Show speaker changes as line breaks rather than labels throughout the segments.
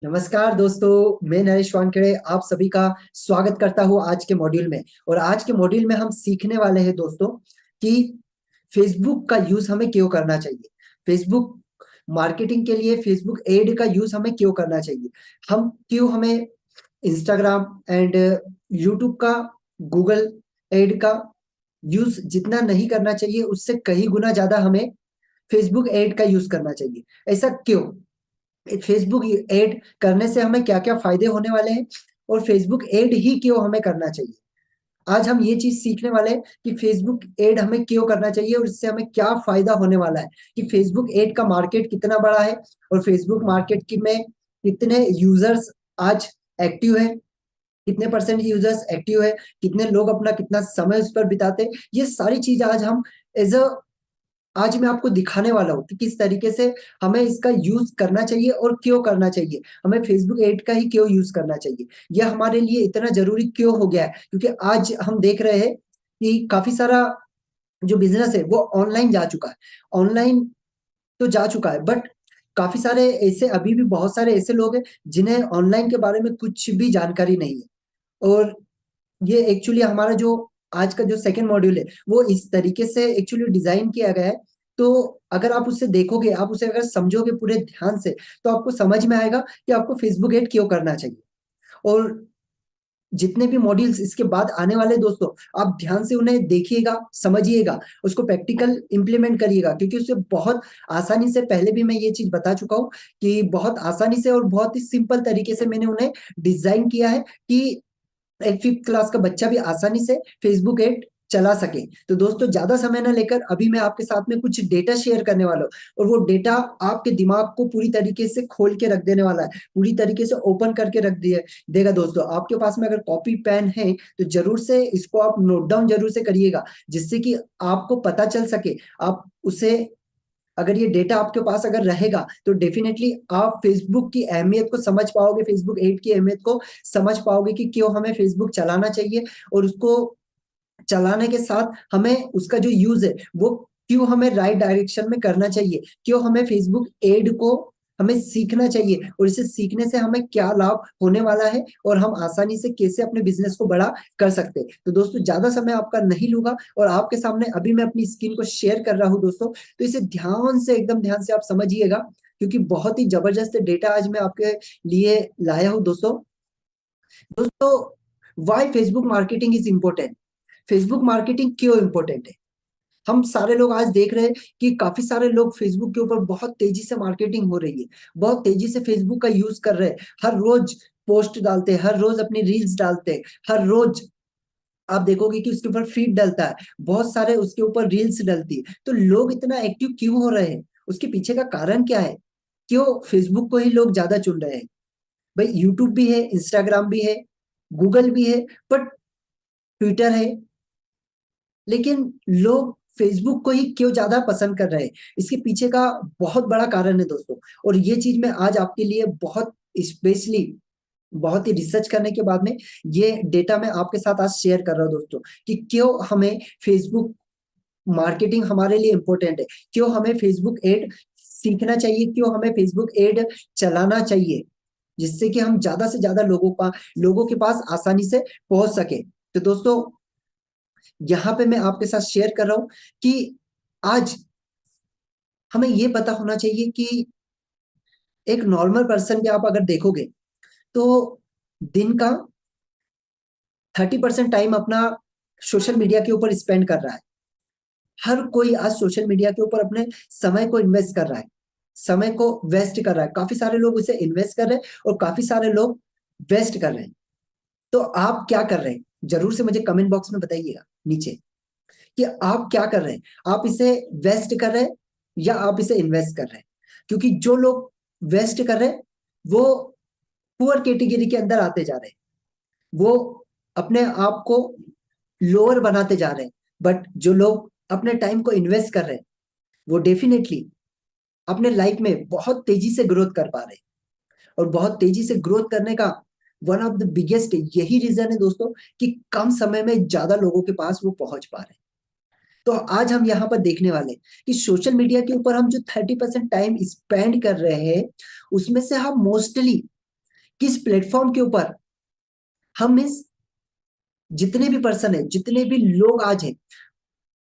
नमस्कार दोस्तों, मैं नरेश वानखेड़े आप सभी का स्वागत करता हूँ आज के मॉड्यूल में। और आज के मॉड्यूल में हम सीखने वाले हैं दोस्तों कि फेसबुक का यूज हमें क्यों करना चाहिए। फेसबुक मार्केटिंग के लिए फेसबुक एड का यूज हमें क्यों करना चाहिए। हम क्यों हमें इंस्टाग्राम एंड यूट्यूब का, गूगल एड का यूज जितना नहीं करना चाहिए उससे कई गुना ज्यादा हमें फेसबुक एड का यूज करना चाहिए। ऐसा क्यों? फेसबुक एड करने से हमें क्या क्या फायदे होने वाले हैं और फेसबुक एड ही क्यों हमें करना चाहिए। आज हम ये चीज सीखने वाले हैं कि फेसबुक एड हमें क्यों करना चाहिए और इससे हमें क्या फायदा होने वाला है, कि फेसबुक एड का मार्केट कितना बड़ा है और फेसबुक मार्केट की में कितने यूजर्स आज एक्टिव है, कितने परसेंट यूजर्स एक्टिव है, कितने लोग अपना कितना समय उस पर बिताते हैं। ये सारी चीज आज हम एज अ आज मैं आपको दिखाने वाला हूँ कि किस तरीके से हमें इसका यूज करना चाहिए और क्यों करना चाहिए। हमें फेसबुक एड का ही क्यों यूज करना चाहिए, यह हमारे लिए इतना जरूरी क्यों हो गया है। क्योंकि आज हम देख रहे हैं कि काफी सारा जो बिजनेस है वो ऑनलाइन जा चुका है। ऑनलाइन तो जा चुका है, बट काफी सारे ऐसे अभी भी बहुत सारे ऐसे लोग हैं जिन्हें ऑनलाइन के बारे में कुछ भी जानकारी नहीं है। और ये एक्चुअली हमारा जो आज का जो सेकंड मॉड्यूल है वो इस तरीके से एक्चुअली डिजाइन किया गया है। तो अगर आप उसे देखोगे, आप उसे अगर समझोगे पूरे ध्यान से, तो आपको समझ में आएगा कि आपको फेसबुक एड क्यों करना चाहिए। और जितने भी मॉड्यूल्स इसके बाद आने वाले दोस्तों, आप ध्यान से उन्हें देखिएगा, समझिएगा, उसको प्रैक्टिकल इंप्लीमेंट करिएगा, क्योंकि उससे बहुत आसानी से, पहले भी मैं ये चीज बता चुका हूँ कि बहुत आसानी से और बहुत ही सिंपल तरीके से मैंने उन्हें डिजाइन किया है कि एक फिफ्थ क्लास का बच्चा भी आसानी से फेसबुक एड चला सके। तो दोस्तों, ज्यादा समय ना लेकर अभी मैं आपके साथ में कुछ डेटा शेयर करने वाला हूँ और वो डेटा आपके दिमाग को पूरी तरीके से खोल के रख देने वाला है, पूरी तरीके से ओपन करके रख दिए देगा। दोस्तों, आपके पास में अगर कॉपी पेन है तो जरूर से इसको आप नोट डाउन जरूर से करिएगा, जिससे कि आपको पता चल सके। आप उसे, अगर ये डेटा आपके पास अगर रहेगा तो डेफिनेटली आप फेसबुक की अहमियत को समझ पाओगे, फेसबुक एड की अहमियत को समझ पाओगे कि क्यों हमें फेसबुक चलाना चाहिए। और उसको चलाने के साथ हमें उसका जो यूज है वो क्यों हमें राइट डायरेक्शन में करना चाहिए, क्यों हमें फेसबुक एड को हमें सीखना चाहिए और इसे सीखने से हमें क्या लाभ होने वाला है और हम आसानी से कैसे अपने बिजनेस को बड़ा कर सकते हैं। तो दोस्तों, ज्यादा समय आपका नहीं लूंगा और आपके सामने अभी मैं अपनी स्क्रीन को शेयर कर रहा हूं दोस्तों। तो इसे ध्यान से, एकदम ध्यान से आप समझिएगा, क्योंकि बहुत ही जबरदस्त डेटा आज मैं आपके लिए लाया हूं दोस्तों। दोस्तों, why Facebook marketing is important. Facebook marketing क्यों इंपॉर्टेंट है? हम सारे लोग आज देख रहे हैं कि काफी सारे लोग फेसबुक के ऊपर बहुत तेजी से मार्केटिंग हो रही है, बहुत तेजी से फेसबुक का यूज कर रहे हैं। हर रोज पोस्ट डालते हैं, हर रोज अपनी रील्स डालते हैं, हर रोज आप देखोगे कि उसके ऊपर फीड डलता है, बहुत सारे उसके ऊपर रील्स डलती है। तो लोग इतना एक्टिव क्यों हो रहे हैं? उसके पीछे का कारण क्या है? क्यों फेसबुक को ही लोग ज्यादा चुन रहे हैं? भाई, यूट्यूब भी है, इंस्टाग्राम भी है, गूगल भी है, बट ट्विटर है, लेकिन लोग फेसबुक को ही क्यों ज्यादा पसंद कर रहे हैं? इसके पीछे का बहुत बड़ा कारण है दोस्तों। और ये चीज मैं आज आपके लिए बहुत स्पेशली, बहुत ही रिसर्च करने के बाद में ये डेटा मैं आपके साथ आज शेयर कर रहा हूँ दोस्तों, कि क्यों हमें फेसबुक मार्केटिंग हमारे लिए इंपॉर्टेंट है, क्यों हमें फेसबुक एड सीखना चाहिए, क्यों हमें फेसबुक एड चलाना चाहिए, जिससे कि हम ज्यादा से ज्यादा लोगों के पास आसानी से पहुंच सके। तो दोस्तों, यहाँ पे मैं आपके साथ शेयर कर रहा हूं कि आज हमें ये पता होना चाहिए कि एक नॉर्मल पर्सन भी आप अगर देखोगे तो दिन का 30% टाइम अपना सोशल मीडिया के ऊपर स्पेंड कर रहा है। हर कोई आज सोशल मीडिया के ऊपर अपने समय को इन्वेस्ट कर रहा है, समय को वेस्ट कर रहा है। काफी सारे लोग उसे इन्वेस्ट कर रहे हैं और काफी सारे लोग वेस्ट कर रहे हैं। तो आप क्या कर रहे हैं? जरूर से मुझे कमेंट बॉक्स में बताइएगा नीचे कि आप क्या कर रहे हैं। आप इसे वेस्ट कर रहे हैं या आप इसे इन्वेस्ट कर रहे हैं? क्योंकि जो लोग वेस्ट कर रहे हैं वो पुअर कैटेगरी के अंदर आते जा रहे हैं, वो अपने आप को लोअर बनाते जा रहे हैं। बट जो लोग अपने टाइम को इन्वेस्ट कर रहे हैं वो डेफिनेटली अपने लाइफ में बहुत तेजी से ग्रोथ कर पा रहे हैं। और बहुत तेजी से ग्रोथ करने का वन ऑफ द बिगेस्ट यही रीजन है दोस्तों, कि कम समय में ज्यादा लोगों के पास वो पहुंच पा रहे हैं। तो आज हम यहाँ पर देखने वाले हैं कि सोशल मीडिया के ऊपर हम जो 30% टाइम स्पेंड कर रहे हैं उसमें से हम मोस्टली किस प्लेटफॉर्म के ऊपर हम इस जितने भी पर्सन है, जितने भी लोग आज हैं,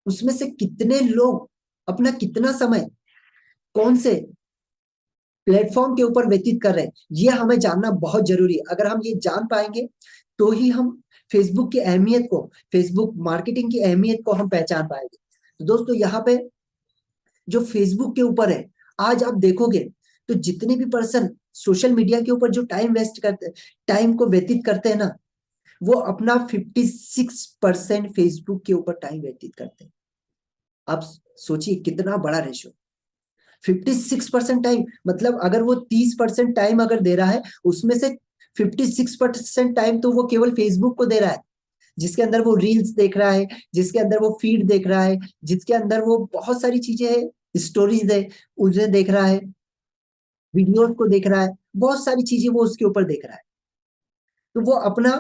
उसमें से कितने लोग अपना कितना समय कौन से प्लेटफॉर्म के ऊपर व्यतीत कर रहे हैं, ये हमें जानना बहुत जरूरी है। अगर हम ये जान पाएंगे तो ही हम फेसबुक की अहमियत को, फेसबुक मार्केटिंग की अहमियत को हम पहचान पाएंगे। तो दोस्तों यहाँ पे जो फेसबुक के ऊपर है, आज आप देखोगे तो जितने भी पर्सन सोशल मीडिया के ऊपर जो टाइम वेस्ट करते, टाइम को व्यतीत करते हैं ना, वो अपना 56% फेसबुक के ऊपर टाइम व्यतीत करते हैं। आप सोचिए कितना बड़ा रेशो, 56% टाइम, मतलब अगर वो 30% टाइम अगर दे रहा है, उसमें से 56% टाइम तो वो केवल फेसबुक को दे रहा है, जिसके अंदर वो रील्स देख रहा है, जिसके अंदर वो फीड देख रहा है, जिसके अंदर वो बहुत सारी चीजें है, स्टोरीज है, उन्हें देख रहा है, वीडियोस को देख रहा है, बहुत सारी चीजें वो उसके ऊपर देख रहा है। तो वो अपना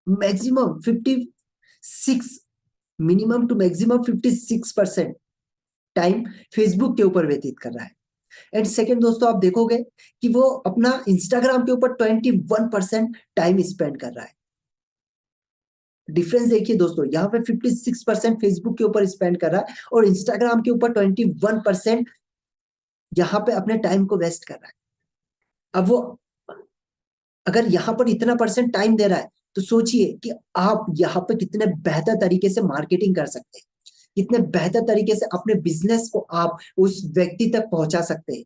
maximum 56, minimum to maximum 56% time Facebook के ऊपर व्यतीत कर रहा है। एंड सेकेंड दोस्तों, आप देखोगे कि वो अपना इंस्टाग्राम के ऊपर 21% टाइम स्पेंड कर रहा है। डिफरेंस देखिए दोस्तों, यहाँ पे 56% फेसबुक के ऊपर स्पेंड कर रहा है और इंस्टाग्राम के ऊपर 21% यहाँ पे अपने टाइम को वेस्ट कर रहा है। अब वो अगर यहाँ पर इतना परसेंट टाइम दे रहा है, तो सोचिए कि आप यहाँ पे कितने बेहतर तरीके से मार्केटिंग कर सकते हैं, कितने बेहतर तरीके से अपने बिजनेस को आप उस व्यक्ति तक पहुंचा सकते हैं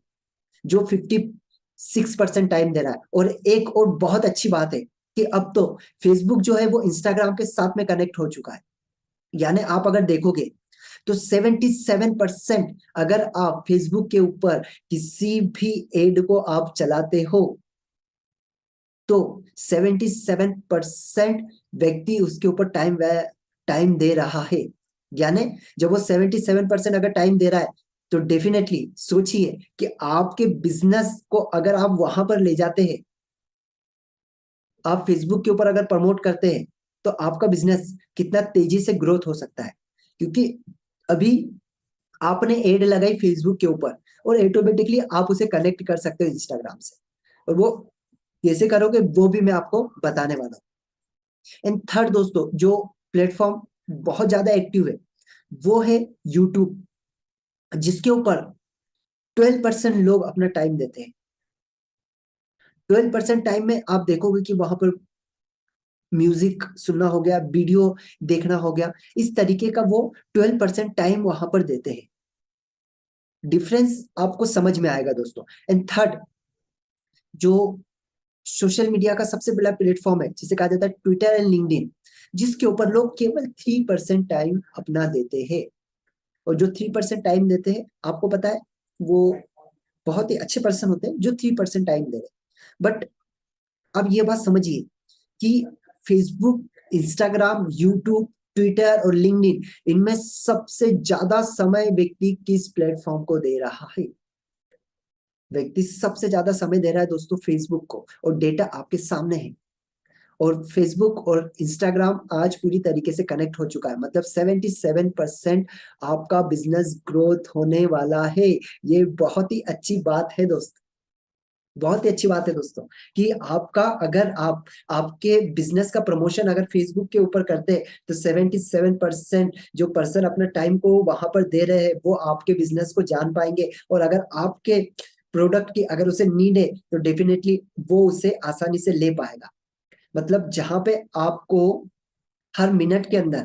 जो 56% टाइम दे रहा है। और एक और बहुत अच्छी बात है कि अब तो फेसबुक जो है वो इंस्टाग्राम के साथ में कनेक्ट हो चुका है। यानी आप अगर देखोगे तो 77% अगर आप फेसबुक के ऊपर किसी भी एड को आप चलाते हो, तो 77% व्यक्ति उसके ऊपर टाइम दे रहा है। यानी जब वो 77% अगर टाइम दे रहा है, तो डेफिनेटली सोचिए कि आपके बिजनेस को अगर आप वहां पर ले जाते हैं, आप फेसबुक के ऊपर अगर प्रमोट करते हैं, तो आपका बिजनेस कितना तेजी से ग्रोथ हो सकता है। क्योंकि अभी आपने एड लगाई फेसबुक के ऊपर और ऑटोमेटिकली आप उसे कनेक्ट कर सकते हो इंस्टाग्राम से, और वो कैसे करोगे वो भी मैं आपको बताने वाला हूँ। एंड थर्ड दोस्तों, जो प्लेटफॉर्म बहुत ज्यादा एक्टिव है वो है यूट्यूब, जिसके ऊपर 12% लोग अपना टाइम देते हैं। 12% टाइम में आप देखोगे कि वहां पर म्यूजिक सुनना हो गया, वीडियो देखना हो गया, इस तरीके का वो 12% टाइम वहां पर देते हैं। डिफरेंस आपको समझ में आएगा दोस्तों। एंड थर्ड, जो सोशल मीडिया का सबसे बड़ा प्लेटफॉर्म है जिसे कहा जाता है ट्विटर एंड लिंक्डइन, जिसके ऊपर लोग केवल 3% टाइम अपना देते हैं। और जो 3% टाइम देते हैं, आपको पता है वो बहुत ही अच्छे पर्सन होते हैं जो 3% टाइम दे रहे हैं। बट अब ये बात समझिए कि फेसबुक, इंस्टाग्राम, यूट्यूब, ट्विटर और लिंक्डइन, इनमें सबसे ज्यादा समय व्यक्ति किस प्लेटफॉर्म को दे रहा है? व्यक्ति सबसे ज्यादा समय दे रहा है दोस्तों फेसबुक को, और डेटा आपके सामने है। और फेसबुक और इंस्टाग्राम आज पूरी तरीके से कनेक्ट हो चुका है, मतलब 77% आपका बिजनेस ग्रोथ होने वाला है। ये बहुत ही अच्छी बात है दोस्तों, बहुत ही अच्छी बात है दोस्तों, कि आपका अगर आप आपके बिजनेस का प्रमोशन अगर फेसबुक के ऊपर करते हैं, तो 77% जो पर्सन अपना टाइम को वहां पर दे रहे हैं वो आपके बिजनेस को जान पाएंगे। और अगर आपके प्रोडक्ट की अगर उसे नीड है, तो डेफिनेटली वो उसे आसानी से ले पाएगा। मतलब जहां पे आपको हर मिनट के अंदर,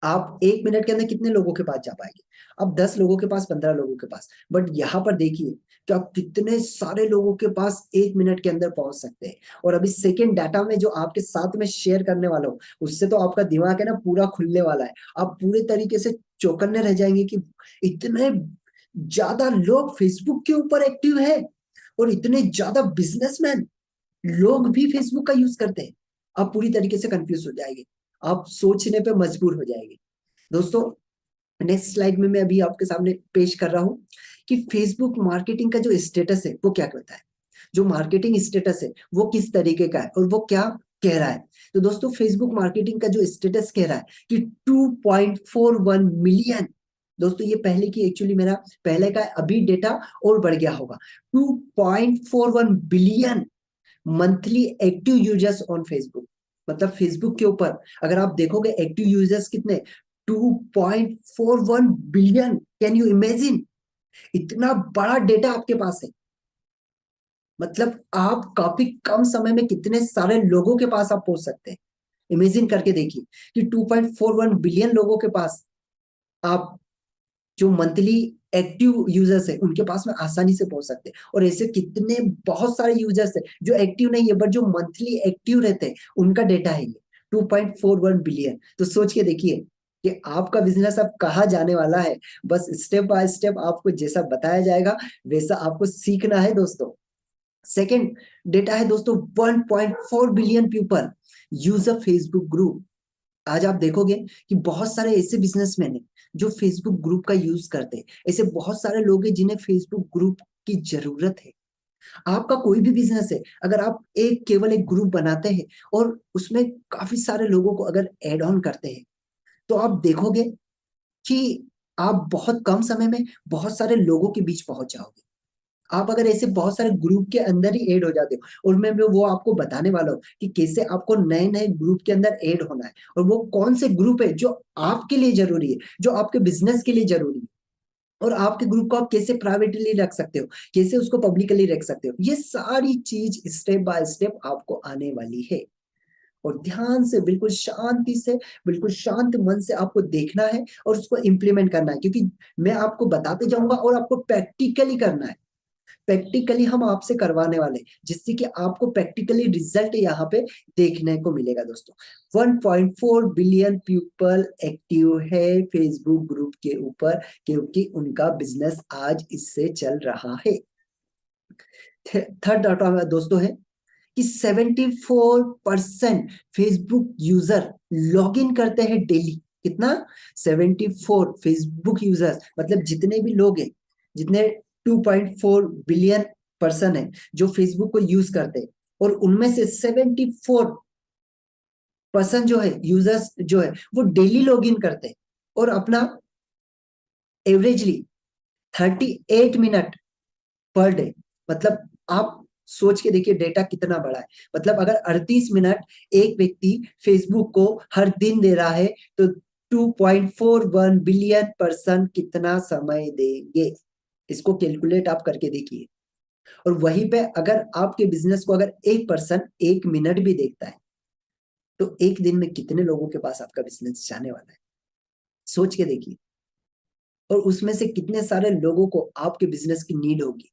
आप 1 मिनट के अंदर कितने लोगों के पास जा पाएंगे? अब 10 लोगों के पास, 15 लोगों के पास। बट यहाँ पर देखिए कि आप कितने सारे लोगों के पास 1 मिनट के अंदर पहुंच सकते हैं। और अभी सेकेंड डाटा में जो आपके साथ में शेयर करने वाला हूँ, उससे तो आपका दिमाग है ना पूरा खुलने वाला है। आप पूरे तरीके से चौकन्ने रह जाएंगे कि इतने ज्यादा लोग फेसबुक के ऊपर एक्टिव है, और इतने ज्यादा बिजनेसमैन लोग भी फेसबुक का यूज करते हैं। आप पूरी तरीके से कंफ्यूज हो जाएंगे, आप सोचने पे मजबूर हो जाएंगे। दोस्तों, नेक्स्ट स्लाइड में मैं अभी आपके सामने पेश कर रहा हूं कि फेसबुक मार्केटिंग का जो स्टेटस है वो क्या कहता है, जो मार्केटिंग स्टेटस है वो किस तरीके का है और वो क्या कह रहा है। तो दोस्तों, फेसबुक मार्केटिंग का जो स्टेटस कह रहा है कि 2.41 मिलियन दोस्तों ये पहले की एक्चुअली मेरा पहले का, अभी डेटा और बढ़ गया होगा। 2.41 billion monthly active users on Facebook. मतलब फेसबुक के ऊपर अगर आप देखोगे एक्टिव यूजर्स कितने, 2.41 बिलियन। कैन यू इमेजिन, इतना बड़ा डेटा आपके पास है। मतलब आप काफी कम समय में कितने सारे लोगों के पास आप पहुंच सकते हैं। इमेजिन करके देखिए कि 2.41 बिलियन लोगों के पास आप, जो मंथली एक्टिव यूजर्स है उनके पास में आसानी से पहुंच सकते हैं। और ऐसे कितने बहुत सारे यूजर्स है जो एक्टिव नहीं है बट जो मंथली एक्टिव रहते हैं, उनका डेटा है ये 2.41 बिलियन। तो सोच के देखिए कि आपका बिजनेस अब कहाँ जाने वाला है। बस स्टेप बाय स्टेप आपको जैसा बताया जाएगा वैसा आपको सीखना है दोस्तों। सेकेंड डेटा है दोस्तों, 1.4 billion people use a Facebook group. आज आप देखोगे कि बहुत सारे ऐसे बिजनेसमैन हैं जो फेसबुक ग्रुप का यूज करते हैं। ऐसे बहुत सारे लोग हैं जिन्हें फेसबुक ग्रुप की जरूरत है। आपका कोई भी बिजनेस है, अगर आप केवल एक ग्रुप बनाते हैं और उसमें काफी सारे लोगों को अगर एड ऑन करते हैं, तो आप देखोगे कि आप बहुत कम समय में बहुत सारे लोगों के बीच पहुंच जाओगे। आप अगर ऐसे बहुत सारे ग्रुप के अंदर ही ऐड हो जाते हो, और मैं वो आपको बताने वाला हूँ कि कैसे आपको नए नए ग्रुप के अंदर ऐड होना है, और वो कौन से ग्रुप है जो आपके लिए जरूरी है, जो आपके बिजनेस के लिए जरूरी है, और आपके ग्रुप को आप कैसे प्राइवेटली रख सकते हो, कैसे उसको पब्लिकली रख सकते हो। ये सारी चीज स्टेप बाय स्टेप आपको आने वाली है। और ध्यान से, बिल्कुल शांति से, बिल्कुल शांत मन से आपको देखना है और उसको इम्प्लीमेंट करना है, क्योंकि मैं आपको बताते जाऊंगा और आपको प्रैक्टिकली करना है। प्रैक्टिकली हम आपसे करवाने वाले, जिससे कि आपको प्रैक्टिकली रिजल्ट यहाँ पे देखने को मिलेगा दोस्तों। 1.4 बिलियन पीपल एक्टिव है फेसबुक ग्रुप के ऊपर, क्योंकि उनका बिजनेस आज इससे चल रहा है। थर्ड डाटा दोस्तों है कि 74% फेसबुक यूजर लॉग इन करते हैं डेली। कितना? 74 फेसबुक यूजर्स, मतलब जितने भी लोग हैं, जितने 2.4 बिलियन पर्सन है जो फेसबुक को यूज करते हैं, और उनमें से 74% जो है यूजर्स जो है वो डेली लॉग इन करते हैं, और अपना एवरेजली 38 मिनट पर डे। मतलब आप सोच के देखिए डेटा कितना बड़ा है। मतलब अगर 38 मिनट एक व्यक्ति फेसबुक को हर दिन दे रहा है, तो 2.41 बिलियन पर्सन कितना समय देंगे, इसको कैलकुलेट आप करके देखिए। और वहीं पे अगर आपके बिजनेस को अगर एक पर्सन 1 मिनट भी देखता है, तो एक दिन में कितने लोगों के पास आपका बिजनेस जाने वाला है, सोच के देखिए। और उसमें से कितने सारे लोगों को आपके बिजनेस की नीड होगी।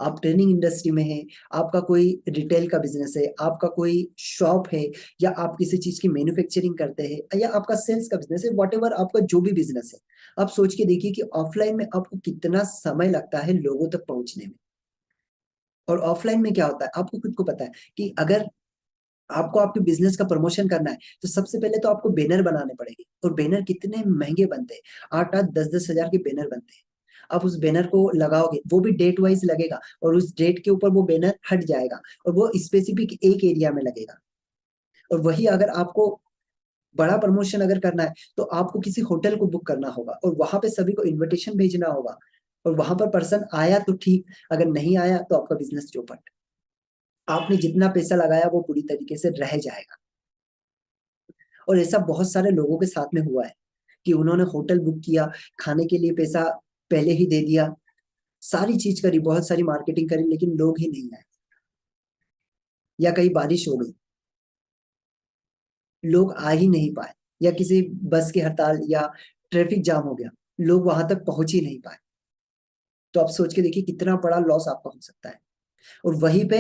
आप ट्रेनिंग इंडस्ट्री में हैं, आपका कोई रिटेल का बिजनेस है, आपका कोई शॉप है, या आप किसी चीज की मैन्युफैक्चरिंग करते हैं, या आपका सेल्स का बिजनेस है, वॉटेवर आपका जो भी बिजनेस है, आप सोच के देखिए कि ऑफलाइन में आपको कितना समय लगता है लोगों तक पहुंचने में। और ऑफलाइन में क्या होता है आपको खुद को पता है कि अगर आपको आपके बिजनेस का प्रमोशन करना है, तो सबसे पहले तो आपको बैनर बनाने पड़ेंगे। और बैनर कितने महंगे बनते हैं, 8-8 10-10 हजार के बैनर बनते हैं। आप उस बैनर को लगाओगे, वो भी डेट वाइज लगेगा, और उस डेट के ऊपर वो बैनर हट जाएगा, और वो स्पेसिफिक एक एरिया में लगेगा। और वही अगर आपको बड़ा प्रमोशन अगर करना है, तो आपको किसी होटल को बुक करना होगा, और वहां पे सभी को इन्विटेशन भेजना होगा। और वहां पर पर्सन आया तो ठीक, अगर नहीं आया तो आपका बिजनेस चौपट। आपने जितना पैसा लगाया वो पूरी तरीके से रह जाएगा। और ऐसा बहुत सारे लोगों के साथ में हुआ है कि उन्होंने होटल बुक किया, खाने के लिए पैसा पहले ही दे दिया, सारी चीज करी, बहुत सारी मार्केटिंग करी, लेकिन लोग ही नहीं आए। या कहीं बारिश हो गई, लोग आ ही नहीं पाए, या किसी बस की हड़ताल या ट्रैफिक जाम हो गया, लोग वहां तक पहुंच ही नहीं पाए। तो आप सोच के देखिए कितना बड़ा लॉस आपका हो सकता है। और वहीं पे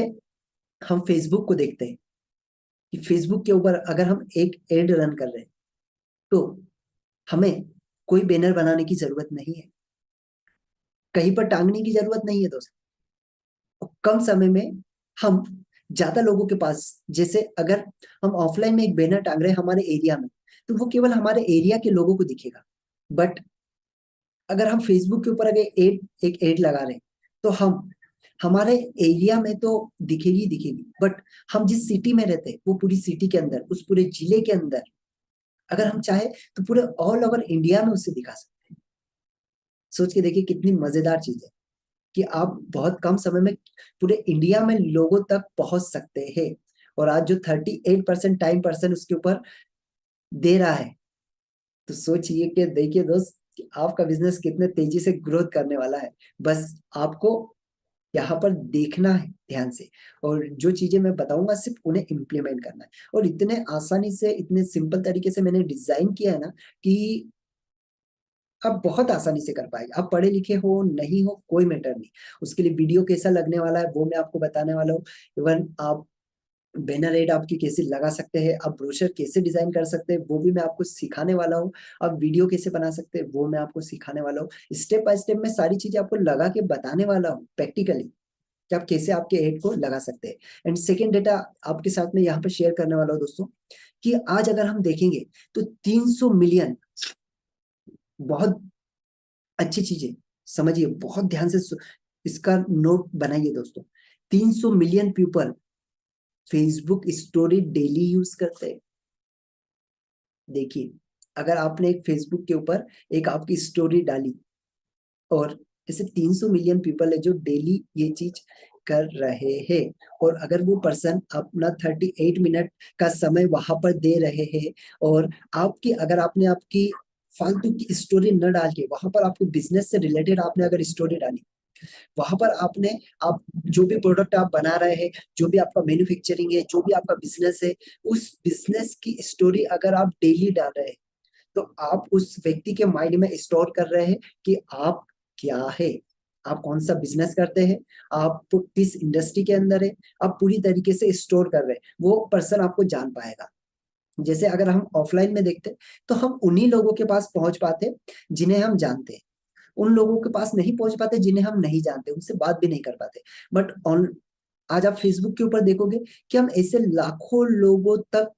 हम फेसबुक को देखते हैं कि फेसबुक के ऊपर अगर हम एक एड रन कर रहे हैं, तो हमें कोई बैनर बनाने की जरूरत नहीं है, कहीं पर टांगने की जरूरत नहीं है दोस्त। कम समय में हम ज्यादा लोगों के पास, जैसे अगर हम ऑफलाइन में एक बैनर टांग रहे हैं हमारे एरिया में, तो वो केवल हमारे एरिया के लोगों को दिखेगा। बट अगर हम फेसबुक के ऊपर अगर एक एड लगा रहे हैं, तो हम हमारे एरिया में तो दिखेगी ही दिखेगी, बट हम जिस सिटी में रहते हैं वो पूरी सिटी के अंदर, उस पूरे जिले के अंदर, अगर हम चाहे तो पूरे ऑल ओवर इंडिया में उसे दिखा सकते हैं। सोच के देखिए कितनी मजेदार चीज है कि आप बहुत कम समय में पूरे इंडिया में लोगों तक पहुंच सकते हैं। और आज जो 38% टाइम पर्सन उसके ऊपर दे रहा है, तो सोचिए कि देखिए दोस्त कि आपका बिजनेस कितने तेजी से ग्रोथ करने वाला है। बस आपको यहाँ पर देखना है ध्यान से, और जो चीजें मैं बताऊंगा सिर्फ उन्हें इम्प्लीमेंट करना है। और इतने आसानी से, इतने सिंपल तरीके से मैंने डिजाइन किया है ना कि आप बहुत आसानी से कर पाएंगे। आप पढ़े लिखे हो नहीं हो कोई मैटर नहीं, उसके लिए वीडियो कैसा लगने वाला है वो मैं आपको बताने वाला हूँ। इवन आप बैनर एड आपकी कैसे लगा सकते हैं, आप ब्रोशर कैसे डिजाइन कर सकते हैं वो भी मैं आपको सिखाने वाला हूँ। आप वीडियो कैसे बना सकते हैं वो मैं आपको सिखाने वाला हूँ। स्टेप बाय स्टेप मैं सारी चीजें आपको लगा के बताने वाला हूँ प्रैक्टिकली, कि आप कैसे आपके एड को लगा सकते हैं। एंड सेकेंड डेटा आपके साथ में यहाँ पे शेयर करने वाला हूँ दोस्तों, कि आज अगर हम देखेंगे तो 300 मिलियन, बहुत अच्छी चीजें समझिए, बहुत ध्यान से इसका नोट बनाइए दोस्तों। 300 million people Facebook story daily use करते हैं। देखिए, अगर आपने एक फेसबुक के ऊपर एक आपकी स्टोरी डाली, और ऐसे 300 मिलियन पीपल है जो डेली ये चीज कर रहे हैं, और अगर वो पर्सन अपना 38 मिनट का समय वहां पर दे रहे हैं, और आपकी अगर आपने आपकी फालतू की स्टोरी न डाल के वहां पर आपके बिजनेस से रिलेटेड आपने अगर स्टोरी डाली, वहां पर आपने, आप जो भी प्रोडक्ट आप बना रहे हैं, जो भी आपका मैन्युफैक्चरिंग है, जो भी आपका बिजनेस है, उस बिजनेस की स्टोरी अगर आप डेली डाल रहे हैं, तो आप उस व्यक्ति के माइंड में स्टोर कर रहे हैं कि आप क्या है, आप कौन सा बिजनेस करते हैं, आप किस इंडस्ट्री के अंदर है, आप पूरी तरीके से स्टोर कर रहे हैं। वो पर्सन आपको जान पाएगा। जैसे अगर हम ऑफलाइन में देखते, तो हम उन्हीं लोगों के पास पहुंच पाते जिन्हें हम जानते हैं, उन लोगों के पास नहीं पहुंच पाते जिन्हें हम नहीं जानते, उनसे बात भी नहीं कर पाते। बट ऑन आज आप फेसबुक के ऊपर देखोगे कि हम ऐसे लाखों लोगों तक,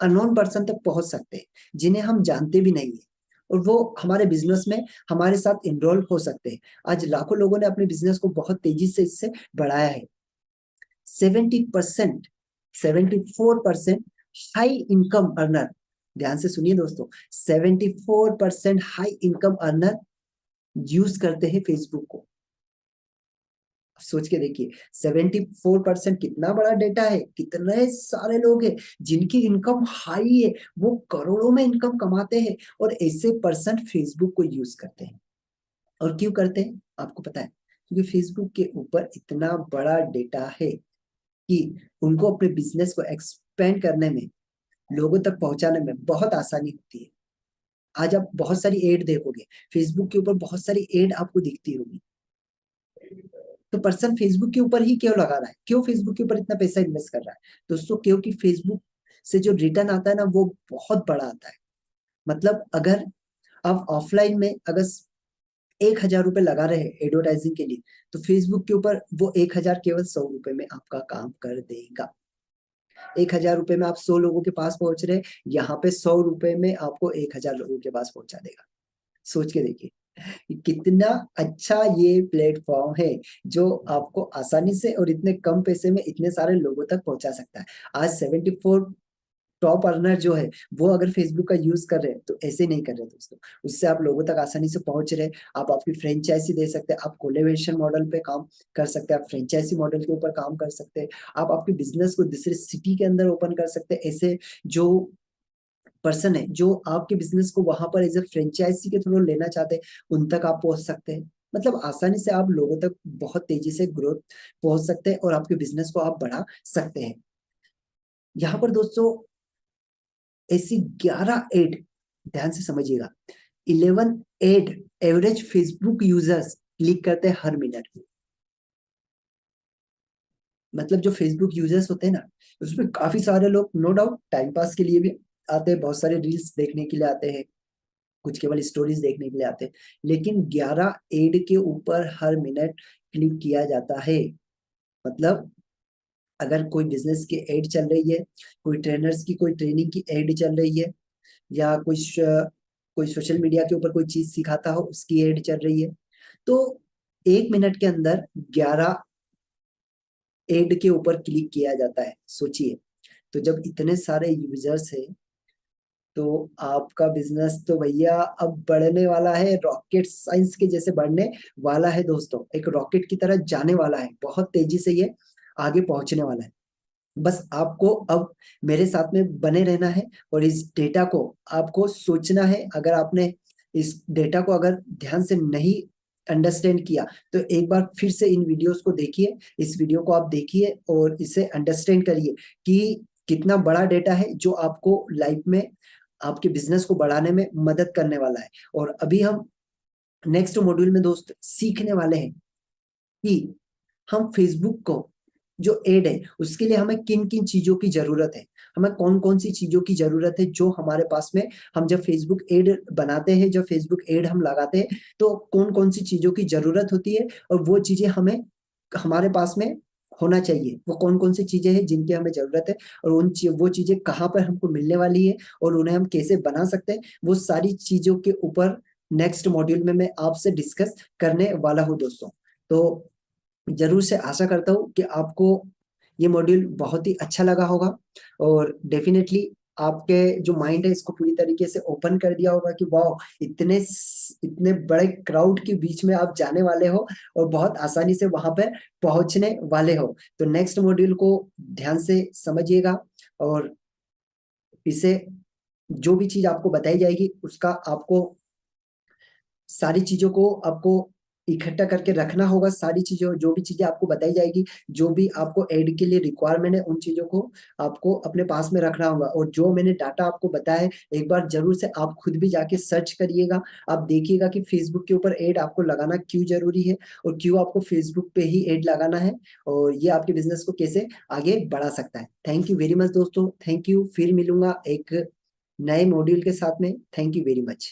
अननोन पर्सन तक पहुंच सकते हैं जिन्हें हम जानते भी नहीं है, और वो हमारे बिजनेस में हमारे साथ इनरोल हो सकते हैं। आज लाखों लोगों ने अपने बिजनेस को बहुत तेजी से इससे बढ़ाया है। 70%, 74% हाई इनकम अर्नर, ध्यान से सुनिए दोस्तों, 74% हाई इनकम अर्नर यूज करते हैं फेसबुक को। सोच के देखिए, 74% कितना बड़ा डेटा है, कितने सारे लोग हैं जिनकी इनकम हाई है, वो करोड़ों में इनकम कमाते हैं, और ऐसे पर्सन फेसबुक को यूज करते हैं। और क्यों करते हैं आपको पता है? क्योंकि फेसबुक के ऊपर इतना बड़ा डेटा है कि उनको अपने बिजनेस को एक्सपेंड करने में, लोगों तक पहुंचाने में बहुत आसानी होती है। आज आप बहुत सारी एड देखोगे फेसबुक के ऊपर, बहुत सारी एड आपको दिखती होगी, तो पर्सन फेसबुक के ऊपर ही क्यों लगा रहा है, क्यों फेसबुक के ऊपर इतना पैसा इन्वेस्ट कर रहा है दोस्तों? क्योंकि फेसबुक से जो रिटर्न आता है ना वो बहुत बड़ा आता है। मतलब अगर आप ऑफलाइन में अगर 1,000 रुपए लगा रहे हैं एडवर्टाइजिंग के लिए, तो फेसबुक के ऊपर वो 1,000 केवल 100 रुपए में आपका काम कर देगा। 1,000 रुपए में आप 100 लोगों के पास पहुंच रहे, यहाँ पे 100 रुपए में आपको 1,000 लोगों के पास पहुंचा देगा। सोच के देखिए कितना अच्छा ये प्लेटफॉर्म है, जो आपको आसानी से और इतने कम पैसे में इतने सारे लोगों तक पहुंचा सकता है। आज 74 टॉप अर्नर जो है वो अगर फेसबुक का यूज कर रहे हैं, तो ऐसे नहीं कर रहे दोस्तों, उससे आप लोगों तक आसानी से पहुंच रहे। आप आपकी फ्रेंचाइजी दे सकते हैं, आप कोलेबोरेशन मॉडल पे काम कर सकते हैं, आप फ्रेंचाइजी मॉडल के ऊपर काम कर सकते हैं, आप आपके बिजनेस को दूसरे सिटी के अंदर ओपन कर सकते हैं। ऐसे जो पर्सन है जो आपके बिजनेस को वहां पर एज ए फ्रेंचाइजी के थ्रू लेना चाहते हैं, उन तक आप पहुंच सकते हैं। मतलब आसानी से आप लोगों तक बहुत तेजी से ग्रोथ पहुंच सकते हैं, और आपके बिजनेस को आप बढ़ा सकते हैं। यहाँ पर दोस्तों ऐसी 11 एड, ध्यान से समझिएगा, 11 ad average Facebook users click करते हैं हर मिनट में। मतलब जो फेसबुक यूजर्स होते हैं ना, उसमें काफी सारे लोग नो डाउट टाइम पास के लिए भी आते हैं, बहुत सारे रील्स देखने के लिए आते हैं, कुछ केवल स्टोरीज देखने के लिए आते हैं, लेकिन 11 एड के ऊपर हर मिनट क्लिक किया जाता है। मतलब अगर कोई बिजनेस की एड चल रही है, कोई ट्रेनर्स की कोई ट्रेनिंग की एड चल रही है, या कोई सोशल मीडिया के ऊपर कोई चीज सिखाता हो उसकी एड चल रही है, तो 1 मिनट के अंदर 11 एड के ऊपर क्लिक किया जाता है। सोचिए, तो जब इतने सारे यूजर्स है, तो आपका बिजनेस तो भैया अब बढ़ने वाला है, रॉकेट साइंस के जैसे बढ़ने वाला है दोस्तों। एक रॉकेट की तरह जाने वाला है, बहुत तेजी से ये आगे पहुंचने वाला है। बस आपको अब मेरे साथ में बने रहना है और इस डेटा को आपको सोचना है। अगर आपने इस डेटा को अगर ध्यान से नहीं अंडरस्टैंड किया तो एक बार फिर से इन वीडियोस को देखिए, इस वीडियो को आप देखिए और इसे अंडरस्टैंड करिए कि कितना बड़ा डेटा है जो आपको लाइफ में आपके बिजनेस को बढ़ाने में मदद करने वाला है। और अभी हम नेक्स्ट मॉड्यूल में दोस्त सीखने वाले हैं कि हम फेसबुक को जो एड है उसके लिए हमें किन किन चीजों की जरूरत है, हमें कौन कौन सी चीजों की जरूरत है जो हमारे पास में, हम जब फेसबुक एड बनाते हैं, जब फेसबुक एड हम लगाते हैं तो कौन कौन सी चीजों की जरूरत होती है और वो चीजें हमें हमारे पास में होना चाहिए। वो कौन कौन सी चीजें हैं जिनकी हमें जरूरत है और वो चीजें कहाँ पर हमको मिलने वाली है और उन्हें हम कैसे बना सकते हैं, वो सारी चीजों के ऊपर नेक्स्ट मॉड्यूल में मैं आपसे डिस्कस करने वाला हूँ दोस्तों। तो जरूर से आशा करता हूँ कि आपको ये मॉड्यूल बहुत ही अच्छा लगा होगा और डेफिनेटली आपके जो माइंड है इसको पूरी तरीके से ओपन कर दिया होगा कि वाह, इतने इतने बड़े क्राउड के बीच में आप जाने वाले हो और बहुत आसानी से वहां पर पहुंचने वाले हो। तो नेक्स्ट मॉड्यूल को ध्यान से समझिएगा और इसे जो भी चीज आपको बताई जाएगी उसका आपको सारी चीजों को आपको इकट्ठा करके रखना होगा। सारी चीजों जो भी चीजें आपको बताई जाएगी, जो भी आपको ऐड के लिए रिक्वायरमेंट है, उन चीजों को आपको अपने पास में रखना होगा। और जो मैंने डाटा आपको बताया है एक बार जरूर से आप खुद भी जाके सर्च करिएगा। आप देखिएगा कि फेसबुक के ऊपर ऐड आपको लगाना क्यों जरूरी है और क्यों आपको फेसबुक पे ही ऐड लगाना है और ये आपके बिजनेस को कैसे आगे बढ़ा सकता है। थैंक यू वेरी मच दोस्तों, थैंक यू। फिर मिलूंगा एक नए मॉड्यूल के साथ में। Thank you very much.